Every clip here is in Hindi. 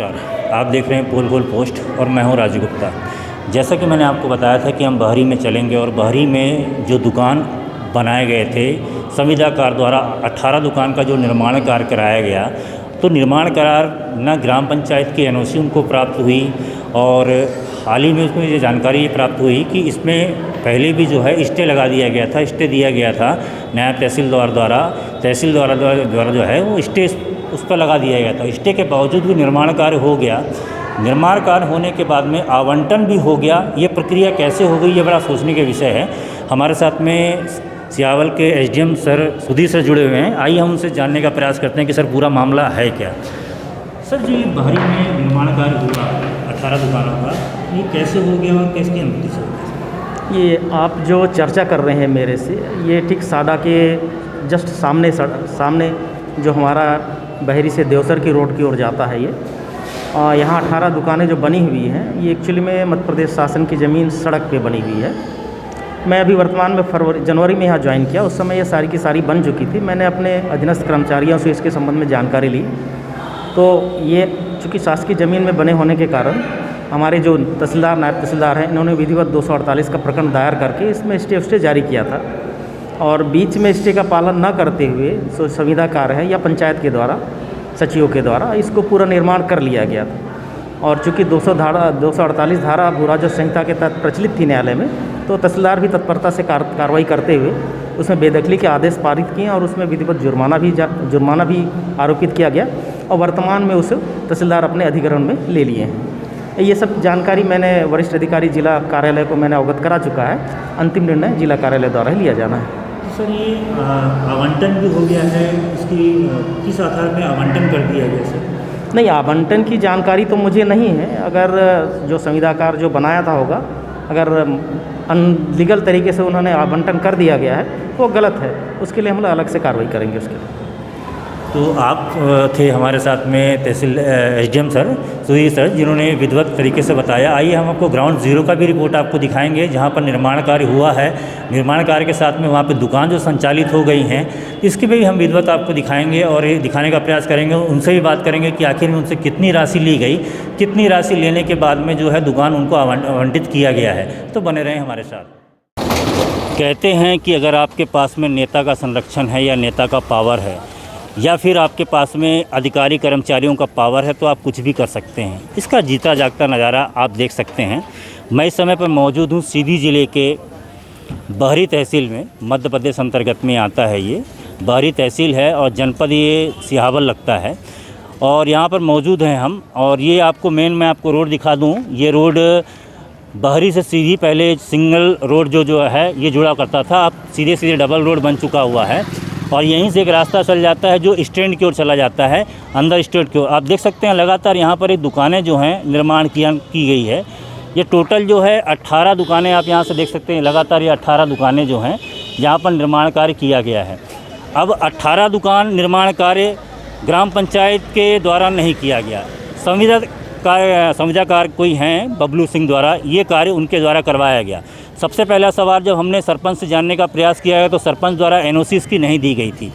नमस्कार। आप देख रहे हैं पोल गोल पोस्ट और मैं हूं राजू गुप्ता। जैसा कि मैंने आपको बताया था कि हम बहरी में चलेंगे और बहरी में जो दुकान बनाए गए थे संविदा कार द्वारा 18 दुकान का जो निर्माण कार्य कराया गया, तो निर्माण करार न ग्राम पंचायत की एनओसी उनको प्राप्त हुई और हाल ही में उसमें ये जानकारी प्राप्त हुई कि इसमें पहले भी जो है स्टे लगा दिया गया था, स्टे दिया गया था नायब तहसीलदार द्वारा जो है वो स्टे उस पर लगा दिया गया था। स्टे के बावजूद भी निर्माण कार्य हो गया। निर्माण कार्य होने के बाद में आवंटन भी हो गया। ये प्रक्रिया कैसे हो गई, ये बड़ा सोचने के विषय है। हमारे साथ में सियावल के एसडीएम सर सुधीर सर जुड़े हुए हैं। आइए हम उनसे जानने का प्रयास करते हैं कि सर पूरा मामला है क्या। सर जी, बहरी में निर्माण कार्य हुआ 18 दुकानों का, ये कैसे हो गया और किसकी अनुमति से हो गया? ये आप जो चर्चा कर रहे हैं मेरे से, ये ठीक सादा के जस्ट सामने जो हमारा बहरी से देवसर की रोड की ओर जाता है ये, यहाँ 18 दुकानें जो बनी हुई हैं, ये एक्चुअली में मध्य प्रदेश शासन की ज़मीन सड़क पे बनी हुई है। मैं अभी वर्तमान में जनवरी में यहाँ ज्वाइन किया, उस समय ये सारी की सारी बन चुकी थी। मैंने अपने अधीनस्थ कर्मचारियों से इसके संबंध में जानकारी ली, तो ये चूँकि शासकीय ज़मीन में बने होने के कारण हमारे जो तहसीलदार नायब तहसीलदार हैं, इन्होंने विधिवत 248 का प्रकरण दायर करके इसमें स्टे जारी किया था और बीच में स्टे का पालन न करते हुए संविदा कार्य है या पंचायत के द्वारा सचिवों के द्वारा इसको पूरा निर्माण कर लिया गया था। और चूँकि 248 धारा भू राजस्व संहिता के तहत प्रचलित थी न्यायालय में, तो तहसीलदार भी तत्परता से कार्रवाई करते हुए उसमें बेदखली के आदेश पारित किए और उसमें विधिवत जुर्माना भी आरोपित किया गया और वर्तमान में उसे तहसीलदार अपने अधिग्रहण में ले लिए हैं। ये सब जानकारी मैंने वरिष्ठ अधिकारी जिला कार्यालय को मैंने अवगत करा चुका है। अंतिम निर्णय जिला कार्यालय द्वारा ही लिया जाना है। तो सर, ये आवंटन भी हो गया है, इसकी किस आधार में आवंटन कर दिया गया सर? नहीं, आवंटन की जानकारी तो मुझे नहीं है। अगर जो संविदाकार जो बनाया था होगा, अगर अनलीगल तरीके से उन्होंने आवंटन कर दिया गया है वो गलत है, उसके लिए हम अलग से कार्रवाई करेंगे उसके लिए। तो आप थे हमारे साथ में तहसील एसडीएम सर सुधीर सर, जिन्होंने विधिवत तरीके से बताया। आइए हम आपको ग्राउंड ज़ीरो का भी रिपोर्ट आपको दिखाएंगे, जहां पर निर्माण कार्य हुआ है। निर्माण कार्य के साथ में वहां पे दुकान जो संचालित हो गई हैं, इसकी भी हम विधिवत आपको दिखाएंगे और ये दिखाने का प्रयास करेंगे। उनसे भी बात करेंगे कि आखिर में उनसे कितनी राशि ली गई, कितनी राशि लेने के बाद में जो है दुकान उनको आवंटित किया गया है। तो बने रहें हमारे साथ। कहते हैं कि अगर आपके पास में नेता का संरक्षण है या नेता का पावर है या फिर आपके पास में अधिकारी कर्मचारियों का पावर है, तो आप कुछ भी कर सकते हैं। इसका जीता जागता नज़ारा आप देख सकते हैं। मैं इस समय पर मौजूद हूँ सीधी ज़िले के बहरी तहसील में, मध्य प्रदेश अंतर्गत में आता है। ये बहरी तहसील है और जनपद ये सिहावल लगता है और यहाँ पर मौजूद हैं हम। और ये आपको मैं आपको रोड दिखा दूँ। ये रोड बहरी से सीधी पहले सिंगल रोड जो है ये जुड़ा करता था, अब सीधे डबल रोड बन चुका हुआ है और यहीं से एक रास्ता चल जाता है जो स्टैंड की ओर चला जाता है, अंदर स्टैंड की ओर। आप देख सकते हैं लगातार यहाँ पर एक दुकानें जो हैं निर्माण की गई है। ये टोटल जो है 18 दुकानें आप यहाँ से देख सकते हैं। लगातार ये 18 दुकानें जो हैं यहाँ पर निर्माण कार्य किया गया है। अब 18 दुकान निर्माण कार्य ग्राम पंचायत के द्वारा नहीं किया गया, संविदाकार कोई हैं बबलू सिंह द्वारा ये कार्य उनके द्वारा करवाया गया। सबसे पहला सवाल जब हमने सरपंच से जानने का प्रयास किया है तो सरपंच द्वारा एनओसी इसकी नहीं दी गई थी,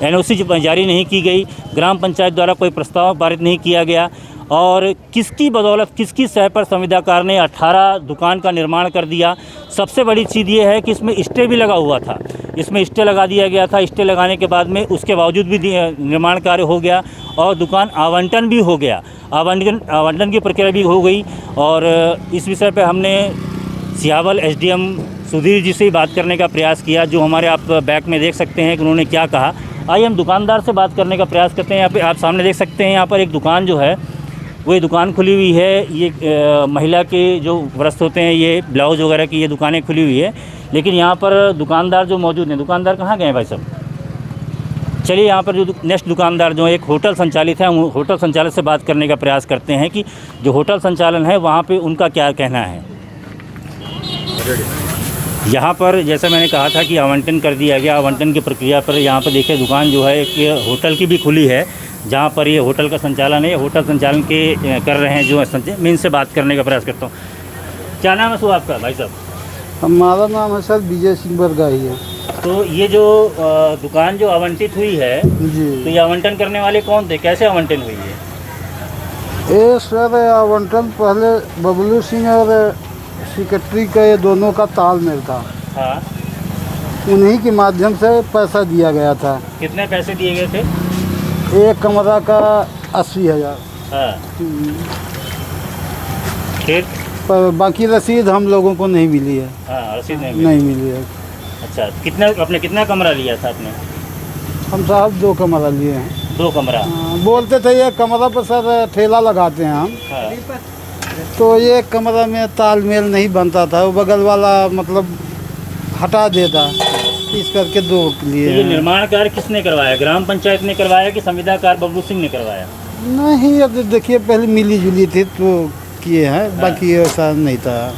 एनओसी जारी नहीं की गई, ग्राम पंचायत द्वारा कोई प्रस्ताव पारित नहीं किया गया और किसकी बदौलत किसकी सह पर संविदाकार ने 18 दुकान का निर्माण कर दिया। सबसे बड़ी चीज़ ये है कि इसमें स्टे भी लगा हुआ था, इसमें स्टे लगा दिया गया था। स्टे लगाने के बाद में उसके बावजूद भी निर्माण कार्य हो गया और दुकान आवंटन भी हो गया, आवंटन की प्रक्रिया भी हो गई। और इस विषय पर हमने सियावल एसडीएम सुधीर जी से ही बात करने का प्रयास किया, जो हमारे आप बैक में देख सकते हैं कि उन्होंने क्या कहा। आइए हम दुकानदार से बात करने का प्रयास करते हैं। यहाँ पे आप सामने देख सकते हैं, यहाँ पर एक दुकान जो है वो ये दुकान खुली हुई है। ये महिला के जो वस्त्र होते हैं, ये ब्लाउज़ वगैरह की ये दुकानें खुली हुई है। लेकिन यहाँ पर दुकानदार जो मौजूद हैं, दुकानदार कहाँ गए हैं भाई साहब? चलिए यहाँ पर जो नेक्स्ट दुकानदार जो एक होटल संचालित है, होटल संचालक से बात करने का प्रयास करते हैं कि जो होटल संचालन है वहाँ पर उनका क्या कहना है। यहाँ पर जैसा मैंने कहा था कि आवंटन कर दिया गया, आवंटन की प्रक्रिया पर यहाँ पर देखिए दुकान जो है एक होटल की भी खुली है, जहाँ पर ये होटल का संचालन है। होटल संचालन के कर रहे हैं जो मैं इनसे बात करने का प्रयास करता हूँ। क्या नाम है सो आपका भाई साहब? हमारा नाम है सर विजय सिंह बरगाही है। तो ये जो दुकान जो आवंटित हुई है जी, तो ये आवंटन करने वाले कौन थे, कैसे आवंटन हुई है? ये सर आवंटन पहले बबलू सिंह और सेक्रेटरी का ये दोनों का तालमेल था। हाँ। उन्हीं के माध्यम से पैसा दिया गया था। कितने पैसे दिए गए थे? एक कमरा का 80,000। हाँ। फिर? पर बाकी रसीद हम लोगों को नहीं मिली है। हाँ, रसीद नहीं मिली है। अच्छा, कितना कमरा लिया था आपने? हम साहब 2 कमरा लिए हैं। 2 कमरा? बोलते थे ये कमरा पर सर ठेला लगाते हैं हम। हाँ। तो ये कमरा में तालमेल नहीं बनता था, वो बगल वाला मतलब हटा देता, इस करके 2 लिए। तो ये निर्माण कार्य किसने करवाया? ग्राम पंचायत ने करवाया कि संविदा कार बबलू सिंह ने करवाया? नहीं, अब देखिए पहले मिली जुली थी तो किए हैं, बाकी ऐसा नहीं था।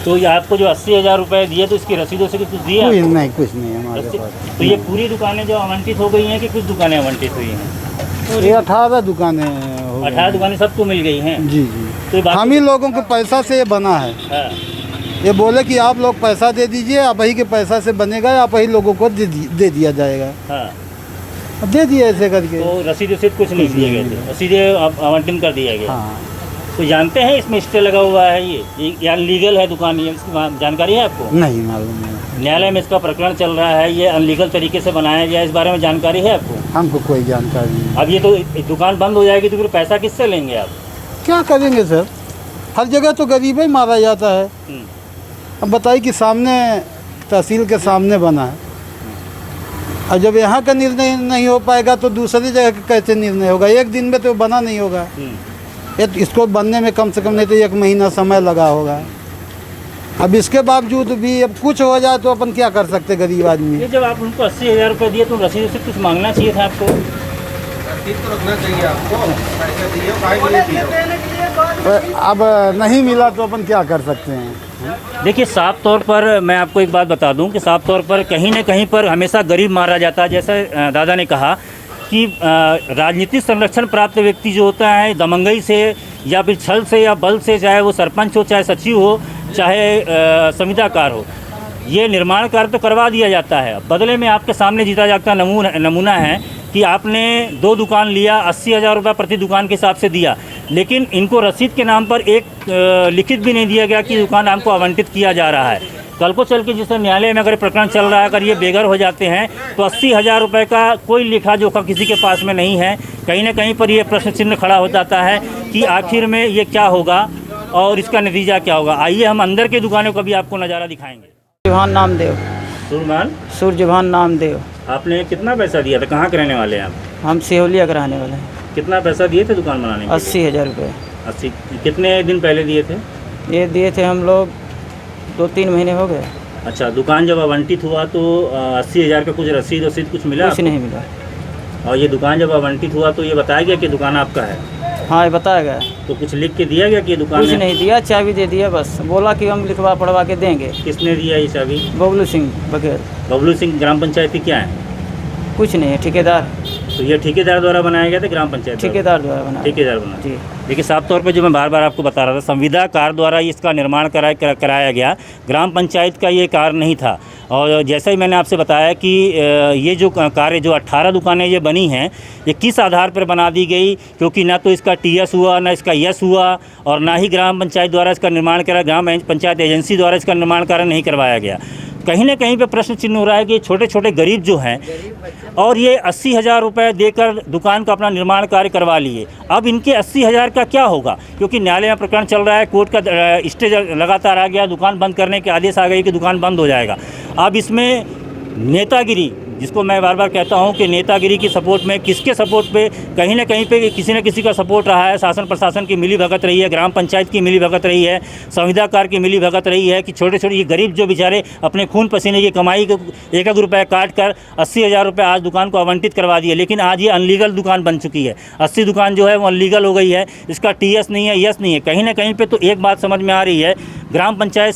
तो ये आपको जो 80,000 रुपए दिए तो इसकी रसीदों से कुछ दिया? कुछ नहीं हमारे पास। तो ये पूरी दुकानें जो आवंटित हो गई हैं कि कुछ दुकानें आवंटित हुई हैं? ये 18 दुकानें 18 दुकानें सबको मिल गई हैं? जी। तो हम ही लोगों के पैसा से ये बना है। हाँ। ये बोले कि आप लोग पैसा दे दीजिए, आप ही के पैसा से बनेगा, आप ही लोगों को दे दिया जाएगा। हाँ। दे दिए ऐसे करके। तो रसीद कुछ नहीं दिए गए थे, सीधे आवंटन कर दिया गया। हाँ। तो जानते हैं इसमें स्टे लगा हुआ है, ये अनलीगल है दुकान, ये इसकी जानकारी है आपको? नहीं मालूम है। न्यायालय में इसका प्रकरण चल रहा है, ये अनलीगल तरीके से बनाया गया, इस बारे में जानकारी है आपको? हमको कोई जानकारी नहीं। अब ये तो दुकान बंद हो जाएगी तो फिर पैसा किससे लेंगे आप? क्या करेंगे सर, हर जगह तो गरीब ही मारा जाता है। अब बताइए कि सामने तहसील के सामने बना है, और जब यहाँ का निर्णय नहीं हो पाएगा तो दूसरी जगह का कैसे निर्णय होगा? एक दिन में तो बना नहीं होगा। इसको बनने में कम से कम नहीं तो 1 महीना समय लगा होगा। अब इसके बावजूद भी अब कुछ हो जाए तो अपन क्या कर सकते गरीब आदमी? ये जब आप उनको 80,000 रुपये दिए तो रसीद से कुछ मांगना चाहिए था आपको? तो रखना चाहिए आपको, पैसे दिए काहे दिए? अब नहीं मिला तो अपन क्या कर सकते हैं? देखिए, साफ तौर पर मैं आपको एक बात बता दूं कि साफ तौर पर कहीं न कहीं पर हमेशा गरीब मारा जाता है। जैसे दादा ने कहा कि राजनीतिक संरक्षण प्राप्त व्यक्ति जो होता है दमंगई से या फिर छल से या बल से, चाहे वो सरपंच हो, चाहे सचिव हो, चाहे संविदाकार हो, ये निर्माण कार्य तो करवा दिया जाता है। बदले में आपके सामने जीता जागता नमूना है कि आपने 2 दुकान लिया, 80,000 रुपये प्रति दुकान के हिसाब से दिया, लेकिन इनको रसीद के नाम पर एक लिखित भी नहीं दिया गया कि दुकान आपको आवंटित किया जा रहा है। कल को चल के जिससे न्यायालय में अगर प्रकरण चल रहा है, अगर ये बेघर हो जाते हैं तो 80,000 रुपये का कोई लेखा जोखा किसी के पास में नहीं है। कहीं ना कहीं पर ये प्रश्न चिन्ह खड़ा हो जाता है कि आखिर में ये क्या होगा और इसका नतीजा क्या होगा। आइए हम अंदर की दुकानों का भी आपको नज़ारा दिखाएंगे। सूर्यभान नामदेव। सूर्यभान नामदेव। आपने कितना पैसा दिया था? कहाँ के रहने वाले हैं आप? हम सिहोलिया के रहने वाले हैं। कितना पैसा दिए थे दुकान बनाने के? 80,000 रुपये। 80? कितने दिन पहले दिए थे? ये दिए थे हम लोग 2-3 महीने हो गए। अच्छा, दुकान जब आवंटित हुआ तो 80,000 का कुछ रसीद कुछ मिला? कुछ नहीं मिला। और ये दुकान जब आवंटित हुआ तो ये बताया गया कि दुकान आपका है? हाँ, ये बताया गया। तो कुछ लिख के दिया गया कि ये दुकान कुछ है? नहीं दिया, चाबी दे दिया बस। बोला कि हम लिखवा पढ़वा के देंगे। किसने दिया ये चाबी? बबलू सिंह बघेल। बबलू सिंह ग्राम पंचायती क्या है? कुछ नहीं है, ठेकेदार। तो ये ठेकेदार द्वारा बनाया गया था? ग्राम पंचायत ठेकेदार द्वारा बना। ठेकेदार बना जी। देखिए, साफ तौर पे जो मैं बार बार आपको बता रहा था, संविदा कार द्वारा इसका निर्माण कराया गया, ग्राम पंचायत का ये कार्य नहीं था। और जैसा ही मैंने आपसे बताया कि ये जो कार्य जो 18 दुकानें ये बनी हैं, ये किस आधार पर बना दी गई, क्योंकि ना तो इसका TS हुआ, ना इसका यस हुआ, और ना ही ग्राम पंचायत द्वारा इसका निर्माण करा, ग्राम पंचायत एजेंसी द्वारा इसका निर्माण कार्य नहीं करवाया गया। कहीं ना कहीं पे प्रश्न चिन्ह हो रहा है कि छोटे छोटे गरीब जो हैं और ये 80,000 रुपये देकर दुकान का अपना निर्माण कार्य करवा लिए, अब इनके 80,000 का क्या होगा? क्योंकि न्यायालय में प्रकरण चल रहा है, कोर्ट का स्टे लगातार आ गया, दुकान बंद करने के आदेश आ गए कि दुकान बंद हो जाएगा। अब इसमें नेतागिरी, जिसको मैं बार बार कहता हूं कि नेतागिरी की सपोर्ट में, किसके सपोर्ट पे, कहीं ना कहीं पे किसी न किसी का सपोर्ट रहा है। शासन प्रशासन की मिली भगत रही है, ग्राम पंचायत की मिली भगत रही है, संविदाकार की मिली भगत रही है कि छोटे छोटे ये गरीब जो बेचारे अपने खून पसीने की कमाई को 1-1 रुपये काट कर 80,000 रुपये आज दुकान को आवंटित करवा दिए। लेकिन आज ये अनलीगल दुकान बन चुकी है। 80 दुकान जो है वो अनलीगल हो गई है, इसका TS नहीं है, यस नहीं है। कहीं ना कहीं पर तो एक बात समझ में आ रही है, ग्राम पंचायत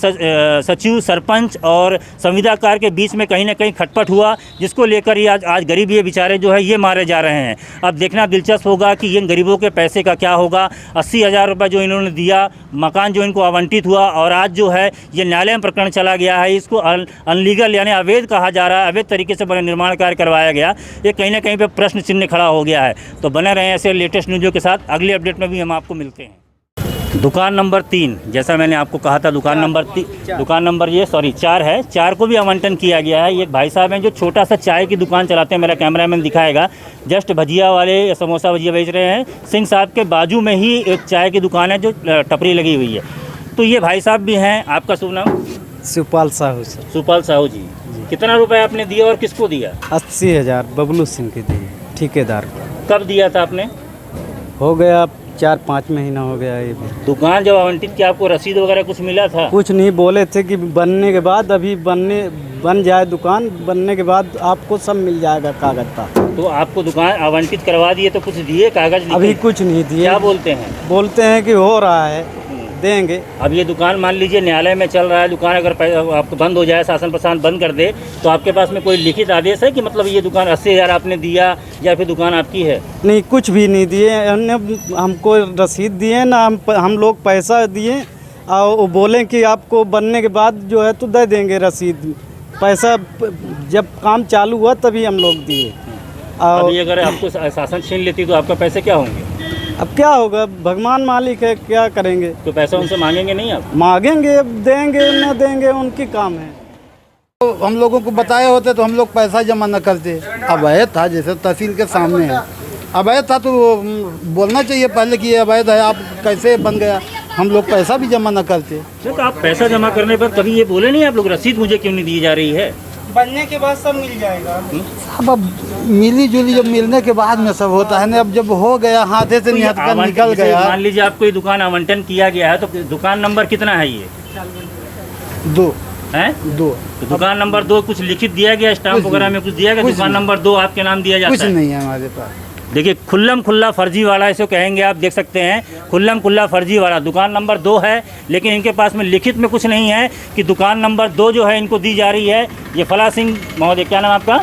सचिव, सरपंच और संविदाकार के बीच में कहीं ना कहीं खटपट हुआ, जिस जिसको लेकर ये आज गरीब ये बेचारे जो है ये मारे जा रहे हैं। अब देखना दिलचस्प होगा कि इन गरीबों के पैसे का क्या होगा। 80,000 रुपये जो इन्होंने दिया, मकान जो इनको आवंटित हुआ, और आज जो है ये न्यायालय में प्रकरण चला गया है। इसको अनलीगल यानी अवैध कहा जा रहा है, अवैध तरीके से बने निर्माण कार्य करवाया गया। ये कहीं ना कहीं पे प्रश्न चिन्ह खड़ा हो गया है। तो बने रहें ऐसे लेटेस्ट न्यूज़ों के साथ। अगले अपडेट में भी हम आपको मिलते हैं। दुकान नंबर 3, जैसा मैंने आपको कहा था, दुकान नंबर 4 है। 4 को भी आवंटन किया गया है। ये एक भाई साहब हैं जो छोटा सा चाय की दुकान चलाते हैं, मेरा कैमरामैन दिखाएगा। जस्ट भजिया वाले या समोसा भजिया बेच रहे हैं। सिंह साहब के बाजू में ही एक चाय की दुकान है जो टपरी लगी हुई है। तो ये भाई साहब भी हैं। आपका शुभ नाम? सुपाल साहू सर। सुपाल साहू जी, कितना रुपए आपने दिया और किसको दिया? 80,000 बबलू सिंह के दिए, ठेकेदार को। कब दिया था आपने? हो गया 4-5 महीना हो गया ये भी। दुकान जब आवंटित किया आपको रसीद वगैरह कुछ मिला था? कुछ नहीं, बोले थे कि बनने के बाद, अभी बन जाए दुकान, बनने के बाद आपको सब मिल जाएगा कागज का। तो आपको दुकान आवंटित करवा दिए तो कुछ दिए कागज लिखे? अभी कुछ नहीं दिए। क्या बोलते हैं? बोलते हैं कि हो रहा है, देंगे। अब ये दुकान मान लीजिए न्यायालय में चल रहा है, दुकान अगर आपको बंद हो जाए, शासन प्रशासन बंद कर दे, तो आपके पास में कोई लिखित आदेश है कि मतलब ये दुकान 80,000 आपने दिया या फिर दुकान आपकी है? नहीं, कुछ भी नहीं दिए। हमको रसीद दिए ना, हम लोग पैसा दिए और वो बोले कि आपको बनने के बाद जो है तो दे देंगे रसीद। पैसा जब काम चालू हुआ तभी हम लोग दिए। और अभी अगर आपको शासन छीन लेती तो आपका पैसे क्या होंगे? अब क्या होगा, भगवान मालिक है, क्या करेंगे। तो पैसा उनसे मांगेंगे नहीं आप? मांगेंगे, देंगे न देंगे उनकी काम है। तो हम लोगों को बताए होते तो हम लोग पैसा जमा न करते। अवैध था, जैसे तहसील के सामने है, अवैध था तो बोलना चाहिए पहले कि ये अवैध है, आप कैसे बन गया। हम लोग पैसा भी जमा न करते। तो आप पैसा जमा करने पर कभी ये बोले नहीं आप लोग रसीद मुझे क्यों नहीं दी जा रही है? बनने के बाद सब मिल जाएगा। अब मिली जुली जब मिलने के बाद में सब होता है ना। अब जब हो गया, हाथे से निकल गया। मान लीजिए आपको ये दुकान आवंटन किया गया है, तो दुकान नंबर कितना है ये? 2 है 2। तो दुकान नंबर 2 कुछ लिखित दिया गया, स्टाम्प वगैरह में कुछ दिया गया? दुकान नंबर 2 आपके नाम दिया जाता है? कुछ नहीं है हमारे पास। देखिए, खुल्लम खुल्ला फर्जीवाड़ा इसे कहेंगे। आप देख सकते हैं, खुल्लम खुल्ला फर्जीवाड़ा। दुकान नंबर 2 है, लेकिन इनके पास में लिखित में कुछ नहीं है कि दुकान नंबर 2 जो है इनको दी जा रही है। ये फला सिंह महोदय, क्या नाम आपका?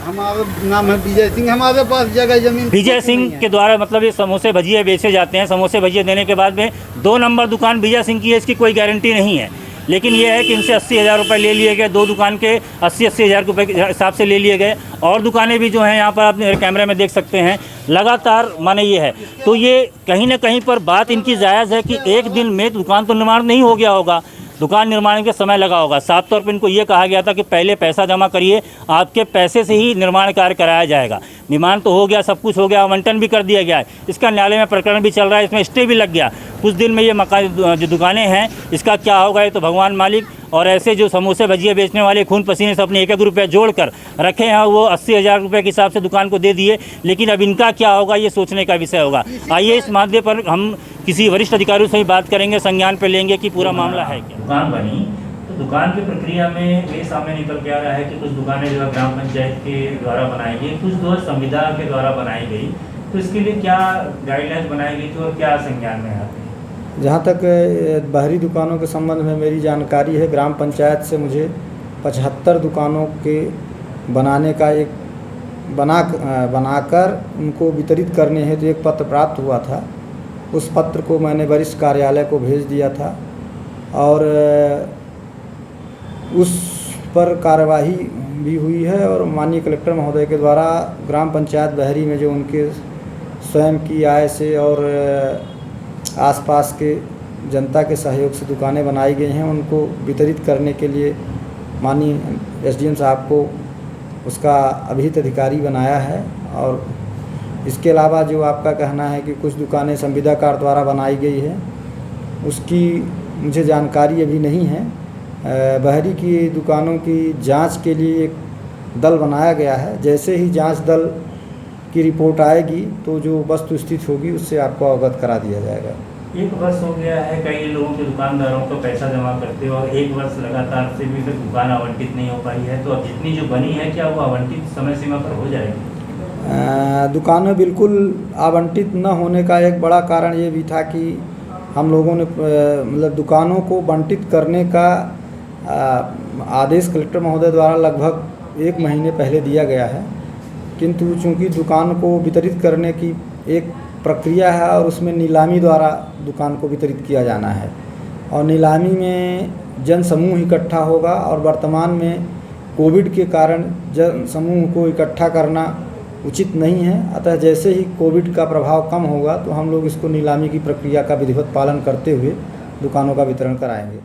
हमारा नाम है विजय सिंह। हमारे पास जगह जमीन विजय सिंह के द्वारा मतलब ये समोसे भजिए बेचे जाते हैं। समोसे भजिए देने के बाद में 2 नंबर दुकान विजय सिंह की है, इसकी कोई गारंटी नहीं है। लेकिन ये है कि इनसे 80,000 रुपये ले लिए गए। 2 दुकान के 80,000 रुपये के हिसाब से ले लिए गए। और दुकानें भी जो हैं यहाँ पर आप कैमरे में देख सकते हैं, लगातार माने ये है। तो ये कहीं ना कहीं पर बात इनकी जायज़ है कि एक दिन में दुकान तो निर्माण नहीं हो गया होगा, दुकान निर्माण के समय लगा होगा। साफ तौर पर इनको ये कहा गया था कि पहले पैसा जमा करिए, आपके पैसे से ही निर्माण कार्य कराया जाएगा। निर्माण तो हो गया, सब कुछ हो गया, आवंटन भी कर दिया गया है। इसका न्यायालय में प्रकरण भी चल रहा है, इसमें स्टे भी लग गया। कुछ दिन में ये मकान जो दुकानें हैं, इसका क्या होगा ये तो भगवान मालिक। और ऐसे जो समोसे भजिए बेचने वाले खून पसीने से अपने 1-1 रुपया जोड़कर रखे हैं, वो 80,000 रुपये के हिसाब से दुकान को दे दिए। लेकिन अब इनका क्या होगा ये सोचने का विषय होगा। आइए इस मामले पर हम किसी वरिष्ठ अधिकारियों से ही बात करेंगे, संज्ञान पे लेंगे कि पूरा मामला है क्या। दुकान बनी तो दुकान की प्रक्रिया में ये सामने निकल के आ रहा है कि कुछ दुकानें जो है ग्राम पंचायत के द्वारा बनाई गई, कुछ जो है संविदा के द्वारा बनाई गई। तो इसके लिए क्या गाइडलाइंस बनाई गई थी और क्या संज्ञान में आते हैं? जहाँ तक बाहरी दुकानों के संबंध में मेरी जानकारी है, ग्राम पंचायत से मुझे 75 दुकानों के बनाने का एक बनाकर उनको वितरित करने हेतु एक पत्र प्राप्त हुआ था। उस पत्र को मैंने वरिष्ठ कार्यालय को भेज दिया था और उस पर कार्यवाही भी हुई है। और माननीय कलेक्टर महोदय के द्वारा ग्राम पंचायत बहरी में जो उनके स्वयं की आय से और आसपास के जनता के सहयोग से दुकानें बनाई गई हैं, उनको वितरित करने के लिए माननीय एसडीएम साहब को उसका अभिहित अधिकारी बनाया है। और इसके अलावा जो आपका कहना है कि कुछ दुकानें संविदाकार द्वारा बनाई गई है, उसकी मुझे जानकारी अभी नहीं है। बहरी की दुकानों की जांच के लिए एक दल बनाया गया है। जैसे ही जांच दल की रिपोर्ट आएगी तो जो वस्तु स्थिति होगी उससे आपको अवगत करा दिया जाएगा। 1 वर्ष हो गया है कई लोगों के दुकानदारों को पैसा जमा करते हो, और 1 वर्ष लगातार से भी दुकान आवंटित नहीं हो पाई है। तो अब जितनी जो बनी है क्या वो आवंटित समय सीमा पर हो जाएगी? दुकानें बिल्कुल आवंटित न होने का एक बड़ा कारण ये भी था कि हम लोगों ने मतलब दुकानों को बंटित करने का आदेश कलेक्टर महोदय द्वारा लगभग 1 महीने पहले दिया गया है, किंतु चूंकि दुकान को वितरित करने की एक प्रक्रिया है और उसमें नीलामी द्वारा दुकान को वितरित किया जाना है और नीलामी में जन समूह इकट्ठा होगा और वर्तमान में कोविड के कारण जन समूह को इकट्ठा करना उचित नहीं है। अतः जैसे ही कोविड का प्रभाव कम होगा तो हम लोग इसको नीलामी की प्रक्रिया का विधिवत पालन करते हुए दुकानों का वितरण कराएंगे।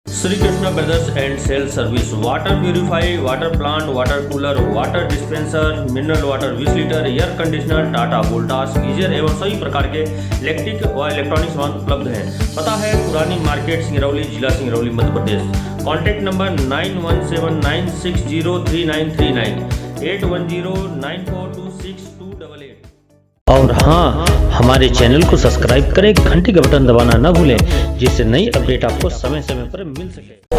Shri Krishna brothers and sale service water purify, water plant, water cooler, water dispenser, mineral water 20 litre, air conditioner, Tata Voltas, geyser एवं सभी प्रकार के इलेक्ट्रिक व इलेक्ट्रॉनिक सामान उपलब्ध हैं। पता है पुरानी मार्केट, सिंगरौली, जिला सिंगरौली, मध्य प्रदेश। Contact number 9179603939 8109426288। और हाँ, हमारे चैनल को सब्सक्राइब करें, घंटी का बटन दबाना न भूलें, जिससे नई अपडेट आपको समय समय पर मिल सके।